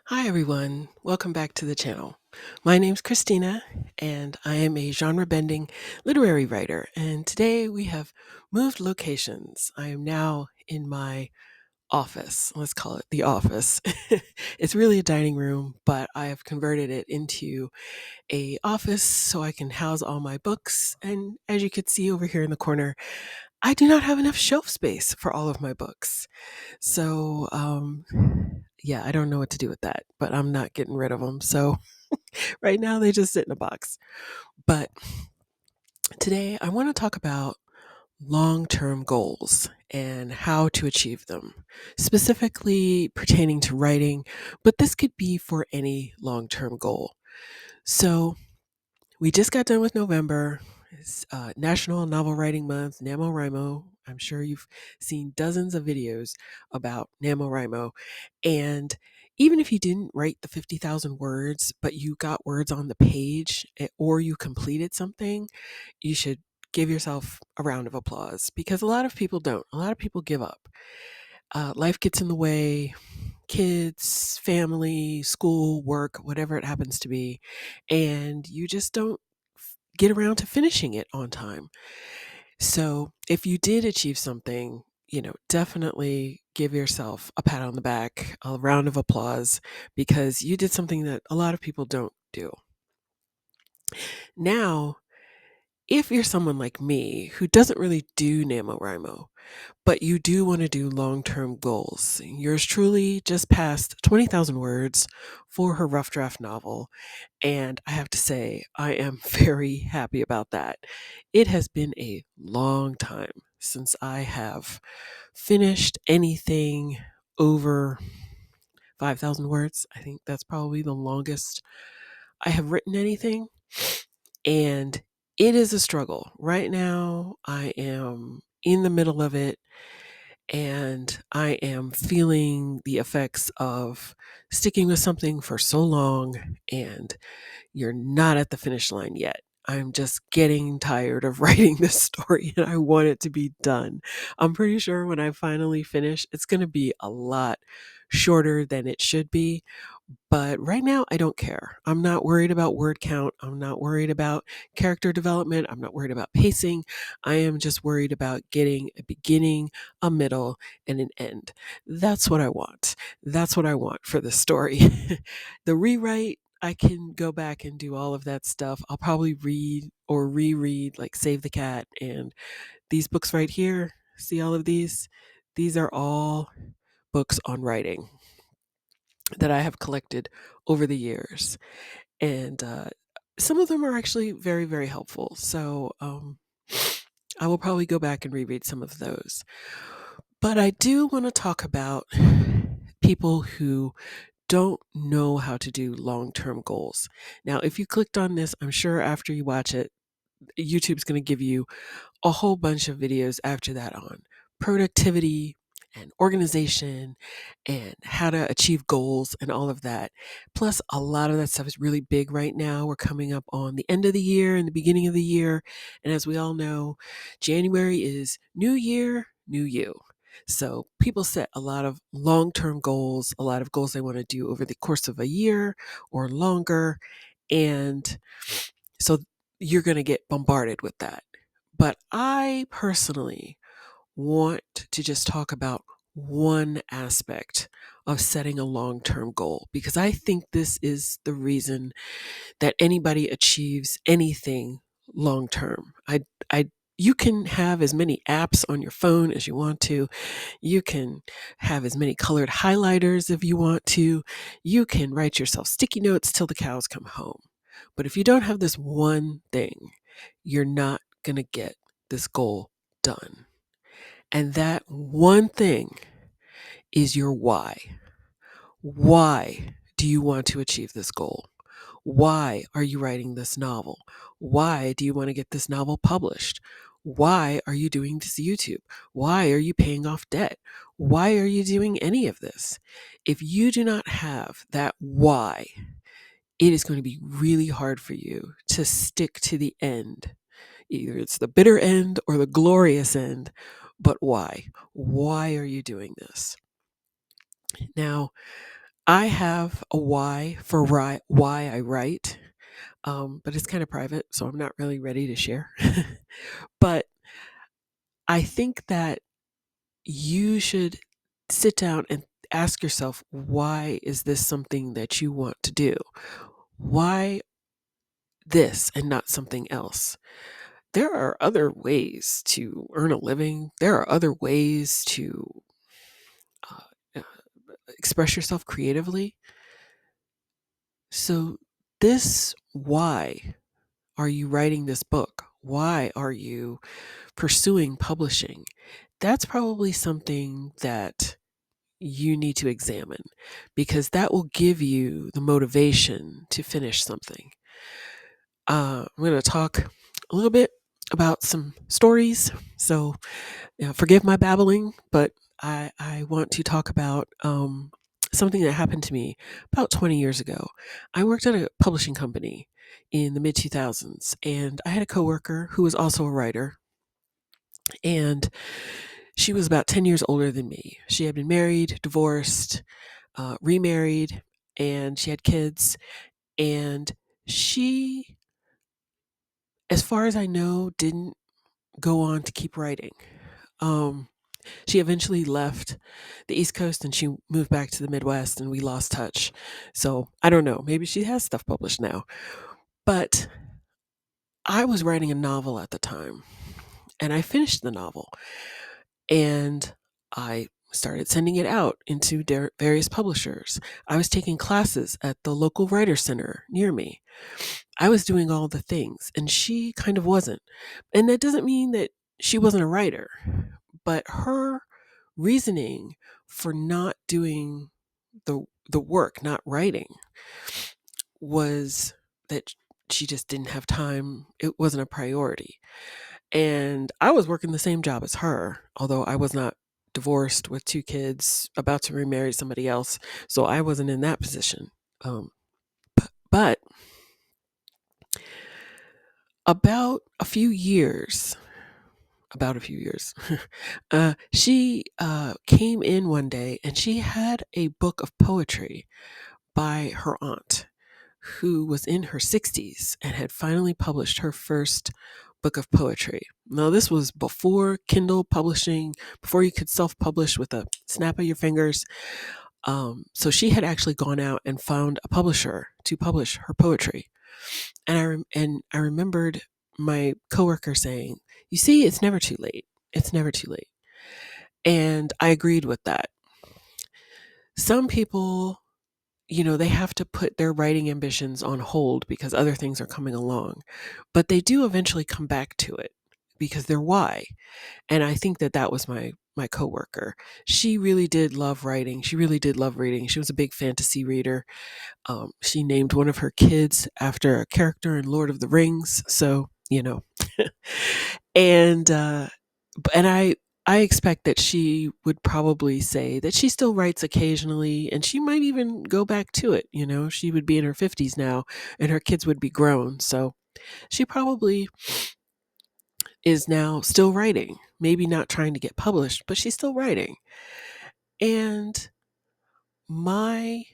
Hi, everyone. Welcome back to the channel. My name's Christina, and I am a genre bending literary writer. And today we have moved locations. I am now in my office. Let's call it the office. It's really a dining room, but I have converted it into a office so I can house all my books. And as you can see over here in the corner, I do not have enough shelf space for all of my books. So, yeah, I don't know what to do with that, but I'm not getting rid of them. So right now they just sit in a box. But today I want to talk about long term goals and how to achieve them, specifically pertaining to writing, but this could be for any long term goal. So we just got done with November. It's National Novel Writing Month, NaMoWriMo. I'm sure you've seen dozens of videos about NaMoWriMo. And even if you didn't write the 50,000 words, but you got words on the page or you completed something, you should give yourself a round of applause because a lot of people don't. A lot of people give up. Life gets in the way, kids, family, school, work, whatever it happens to be, and you just don't get around to finishing it on time. So, if you did achieve something, definitely give yourself a pat on the back, a round of applause, because you did something that a lot of people don't do. Now, if you're someone like me who doesn't really do NaMoWriMo, but you do want to do long term goals. Yours truly just passed 20,000 words for her rough draft novel. And I have to say, I am very happy about that. It has been a long time since I have finished anything over 5,000 words. I think that's probably the longest I have written anything. And it is a struggle. Right now, I am in the middle of it and I am feeling the effects of sticking with something for so long and you're not at the finish line yet. I'm just getting tired of writing this story and I want it to be done. I'm pretty sure when I finally finish, it's going to be a lot shorter than it should be, but right now, I don't care. I'm not worried about word count. I'm not worried about character development. I'm not worried about pacing. I am just worried about getting a beginning, a middle, and an end. That's what I want. That's what I want for this story. The rewrite, I can go back and do all of that stuff. I'll probably read or reread, like Save the Cat, and these books right here. See all of these? These are all books on writing that I have collected over the years. And some of them are actually very, very helpful. So I will probably go back and reread some of those. But I do want to talk about people who don't know how to do long term goals. Now, if you clicked on this, I'm sure after you watch it, YouTube's going to give you a whole bunch of videos after that on productivity and organization and how to achieve goals and all of that. Plus, a lot of that stuff is really big right now. We're coming up on the end of the year and the beginning of the year. And as we all know, January is New Year, New You. So people set a lot of long term goals, a lot of goals they want to do over the course of a year or longer. And so you're going to get bombarded with that. But I personally want to just talk about one aspect of setting a long term goal because I think this is the reason that anybody achieves anything long term. You can have as many apps on your phone as you want to. You can have as many colored highlighters if you want to. You can write yourself sticky notes till the cows come home. But if you don't have this one thing, you're not going to get this goal done. And that one thing is your why. Why do you want to achieve this goal? Why are you writing this novel? Why do you want to get this novel published? Why are you doing this YouTube? Why are you paying off debt? Why are you doing any of this? If you do not have that why, it is going to be really hard for you to stick to the end. Either it's the bitter end or the glorious end, but why? Why are you doing this? Now, I have a why for why I write, but it's kind of private, so I'm not really ready to share. But I think that you should sit down and ask yourself, why is this something that you want to do? Why this and not something else? There are other ways to earn a living. There are other ways to uh, uh, express yourself creatively. So, this why are you writing this book? Why are you pursuing publishing? That's probably something that you need to examine because that will give you the motivation to finish something. I'm going to talk a little bit about some stories. So, forgive my babbling, but I want to talk about something that happened to me about 20 years ago. I worked at a publishing company in the mid 2000s, and I had a coworker who was also a writer, and she was about 10 years older than me. She had been married, divorced, remarried, and she had kids. And she, as far as I know, didn't go on to keep writing. Um, she eventually left the East Coast and she moved back to the Midwest, and we lost touch. So I don't know. Maybe she has stuff published now. But I was writing a novel at the time, and I finished the novel, and I started sending it out into various publishers. I was taking classes at the local writer center near me. I was doing all the things, and she kind of wasn't. And that doesn't mean that she wasn't a writer, but her reasoning for not doing the work, not writing, was that she just didn't have time. It wasn't a priority. And I was working the same job as her, although I was not divorced with two kids, about to remarry somebody else. So I wasn't in that position. Um, but about a few years, about a few years, she came in one day and she had a book of poetry by her aunt, who was in her 60s and had finally published her first book of poetry. Now, this was before Kindle publishing, before you could self publish with a snap of your fingers. So she had actually gone out and found a publisher to publish her poetry. And I remembered my coworker saying, "You see, it's never too late. It's never too late." And I agreed with that. Some people, they have to put their writing ambitions on hold because other things are coming along. But they do eventually come back to it because they're why. And I think that that was my coworker. She really did love writing. She really did love reading. She was a big fantasy reader. She named one of her kids after a character in Lord of the Rings. So, and and I expect that she would probably say that she still writes occasionally, and she might even go back to it. She would be in her 50s now, and her kids would be grown. So she probably is now still writing, maybe not trying to get published, but she's still writing. And my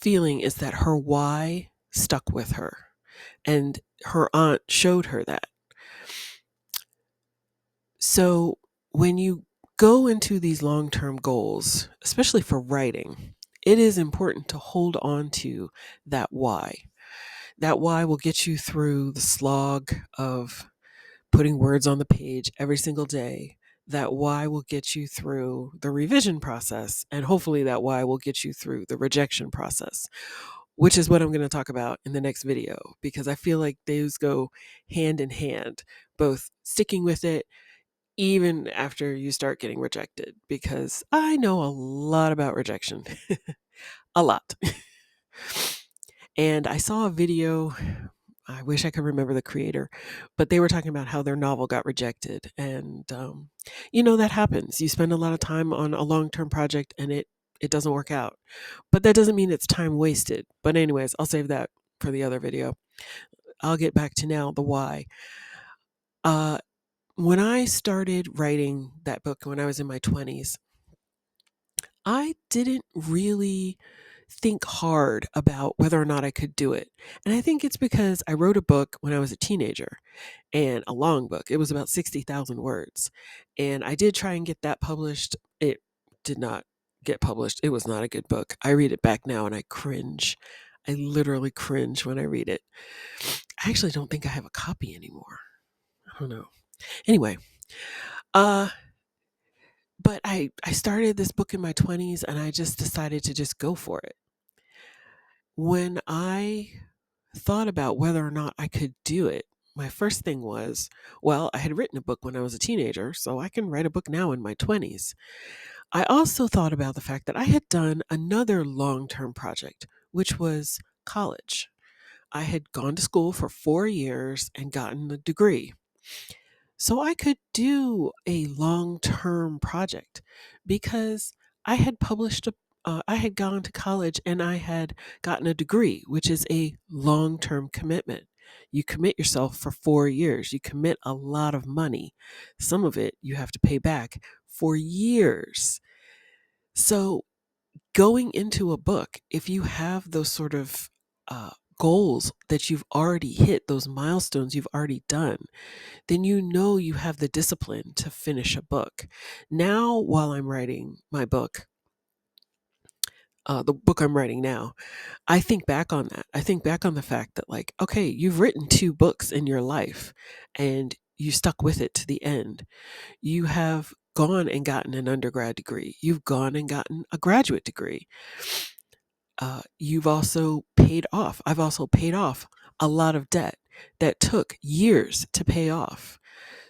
feeling is that her why stuck with her, and her aunt showed her that. So when you go into these long term goals, especially for writing, it is important to hold on to that why. That why will get you through the slog of putting words on the page every single day. That why will get you through the revision process. And hopefully, that why will get you through the rejection process, which is what I'm going to talk about in the next video, because I feel like those go hand in hand, both sticking with it even after you start getting rejected, because I know a lot about rejection, a lot. And I saw a video, I wish I could remember the creator, but they were talking about how their novel got rejected. And, that happens. You spend a lot of time on a long term project and it doesn't work out. But that doesn't mean it's time wasted. But, anyways, I'll save that for the other video. I'll get back to now the why. When I started writing that book when I was in my 20s, I didn't really think hard about whether or not I could do it. And I think it's because I wrote a book when I was a teenager, and a long book. It was about 60,000 words. And I did try and get that published. It did not get published. It was not a good book. I read it back now and I cringe. I literally cringe when I read it. I actually don't think I have a copy anymore. I don't know. Anyway, uh but I started this book in my 20s and I just decided to just go for it. When I thought about whether or not I could do it, my first thing was, well, I had written a book when I was a teenager, so I can write a book now in my 20s. I also thought about the fact that I had done another long term project, which was college. I had gone to school for 4 years and gotten a degree. So I could do a long term project because I had I had gone to college and I had gotten a degree, which is a long term commitment. You commit yourself for 4 years, you commit a lot of money. Some of it you have to pay back for years. So, going into a book, if you have those sort of goals that you've already hit, those milestones you've already done, then you know you have the discipline to finish a book. Now, while I'm writing my book, the book I'm writing now, I think back on that. I think back on the fact that, like, okay, you've written 2 books in your life and you stuck with it to the end. You have gone and gotten an undergrad degree, you've gone and gotten a graduate degree. You've also paid off. I've also paid off a lot of debt that took years to pay off.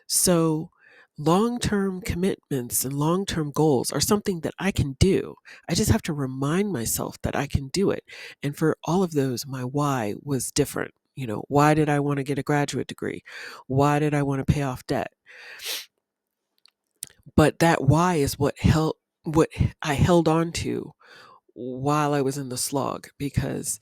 So, long term commitments and long term goals are something that I can do. I just have to remind myself that I can do it. And for all of those, my why was different. Why did I want to get a graduate degree? Why did I want to pay off debt? But that why is what I held on to while I was in the slog, because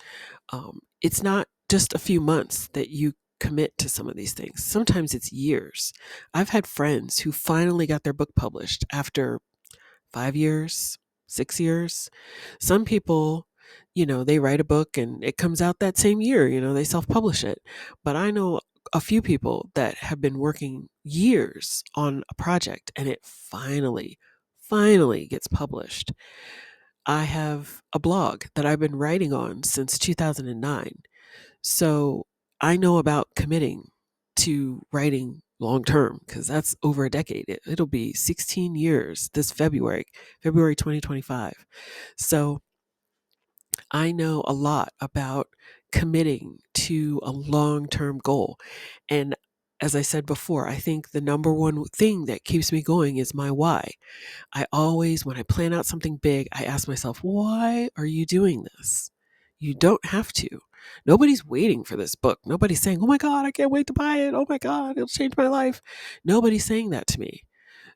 it's not just a few months that you commit to some of these things. Sometimes it's years. I've had friends who finally got their book published after 5 years, 6 years. Some people, they write a book and it comes out that same year, they self publish it. But I know a few people that have been working years on a project and it finally gets published. I have a blog that I've been writing on since 2009. So I know about committing to writing long term because that's over a decade. It'll be 16 years this February 2025. So I know a lot about committing to a long term goal. And as I said before, I think the number one thing that keeps me going is my why. I always, when I plan out something big, I ask myself, why are you doing this? You don't have to. Nobody's waiting for this book. Nobody's saying, oh my God, I can't wait to buy it. Oh my God, it'll change my life. Nobody's saying that to me.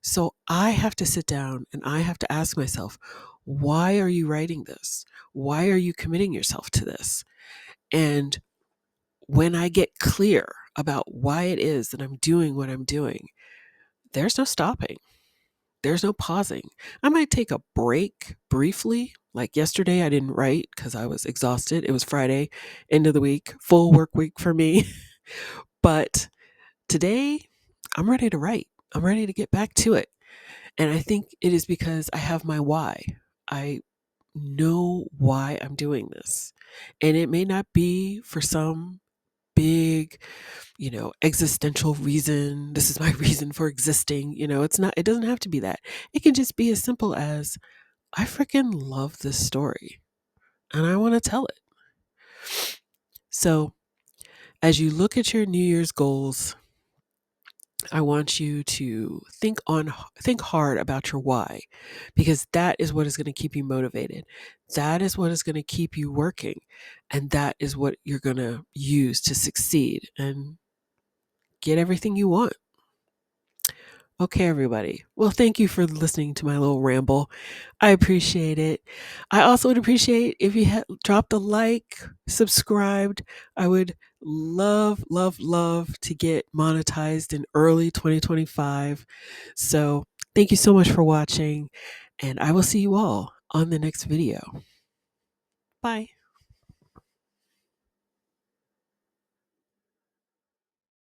So I have to sit down and I have to ask myself, why are you writing this? Why are you committing yourself to this? And when I get clear about why it is that I'm doing what I'm doing, there's no stopping. There's no pausing. I might take a break briefly. Like yesterday, I didn't write because I was exhausted. It was Friday, end of the week, full work week for me. But today, I'm ready to write. I'm ready to get back to it. And I think it is because I have my why. I know why I'm doing this. And it may not be for some big, existential reason. This is my reason for existing. It doesn't have to be that. It can just be as simple as I freaking love this story and I want to tell it. So, as you look at your New Year's goals, I want you to think hard about your why, because that is what is going to keep you motivated. That is what is going to keep you working, and that is what you're going to use to succeed and get everything you want. Okay, everybody. Well, thank you for listening to my little ramble. I appreciate it. I also would appreciate if you had dropped a like, subscribed. I would love, love, love to get monetized in early 2025. So thank you so much for watching, and I will see you all on the next video. Bye.